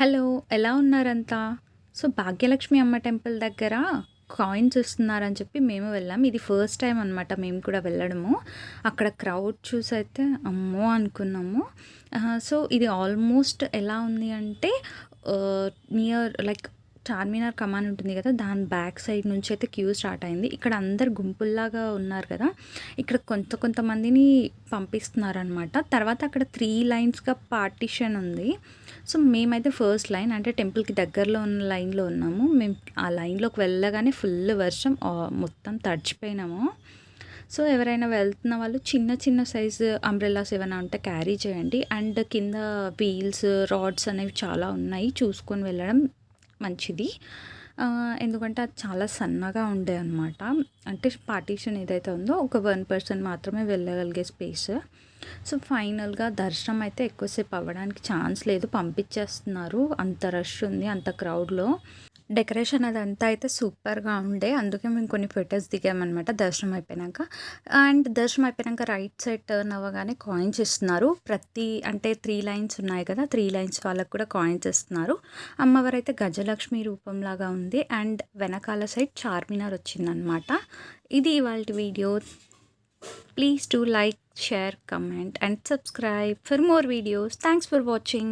Hello! ఎలా ఉన్నారంతా? So, Bhagyalakshmi అమ్మ temple దగ్గర కాయిన్స్ ఇస్తున్నారని చెప్పి మేము వెళ్ళాం. ఇది ఫస్ట్ టైమ్ అనమాట మేము కూడా వెళ్ళడము. అక్కడ క్రౌడ్ చూసైతే అమ్మో! అనుకున్నాము. సో, ఇది ఆల్మోస్ట్ ఎలా ఉంది అంటే ఆహ్, నియర్ లైక్ చార్మినార్ కమాన్ ఉంటుంది కదా! దాని బ్యాక్ సైడ్ నుంచి అయితే క్యూ స్టార్ట్ అయింది. ఇక్కడ అందరు గుంపుల్లాగా ఉన్నారు కదా! ఇక్కడ కొంతమందిని పంపిస్తున్నారనమాట. తర్వాత అక్కడ 3 లైన్స్‌గా పార్టిషన్ ఉంది. సో, మేమైతే ఫస్ట్ లైన్ అంటే టెంపుల్‌కి దగ్గరలో ఉన్న లైన్‌లో ఉన్నాము. మేము ఆ లైన్‌లోకి వెళ్ళగానే ఫుల్ వర్షం మొత్తం తడిచిపోయినాము. సో, ఎవరైనా వెళ్తున్న వాళ్ళు చిన్న చిన్న సైజు అంబ్రెల్లాస్ ఏమైనా ఉంటే క్యారీ చేయండి. అండ్ కింద వీల్స్, రాడ్స్ అనేవి చాలా ఉన్నాయి. చూసుకొని వెళ్ళడం మంచిది. ఎందుకంటే అది చాలా సన్నగా ఉండే అనమాట. అంటే పార్టీషన్ ఏదైతే ఉందో ఒక 1 పర్సన్ మాత్రమే వెళ్ళగలిగే స్పేస్. సో, ఫైనల్‌గా దర్శనం అయితే ఎక్కువసేపు అవ్వడానికి ఛాన్స్ లేదు. పంపించేస్తున్నారు. అంత రష్ ఉంది. అంత క్రౌడ్‌లో. డెకరేషన్ అదంతా అయితే సూపర్‌గా ఉండే. అందుకే మేము కొన్ని ఫోటోస్ దిగామనమాట దర్శనం అయిపోయినాక. అండ్ దర్శనం అయిపోయినాక రైట్ సైడ్ టర్న్ అవ్వగానే కాయిన్స్ ఇస్తున్నారు. అంటే 3 లైన్స్ ఉన్నాయి కదా! 3 లైన్స్ వాళ్ళకి కూడా కాయిన్స్ ఇస్తున్నారు. అమ్మవారైతే గజలక్ష్మి రూపంలాగా ఉంది. అండ్ వెనకాల సైడ్ చార్మినార్ వచ్చిందనమాట. ఇది ఇవాల్టి video. Please do like, share, comment and subscribe for more videos. Thanks for watching.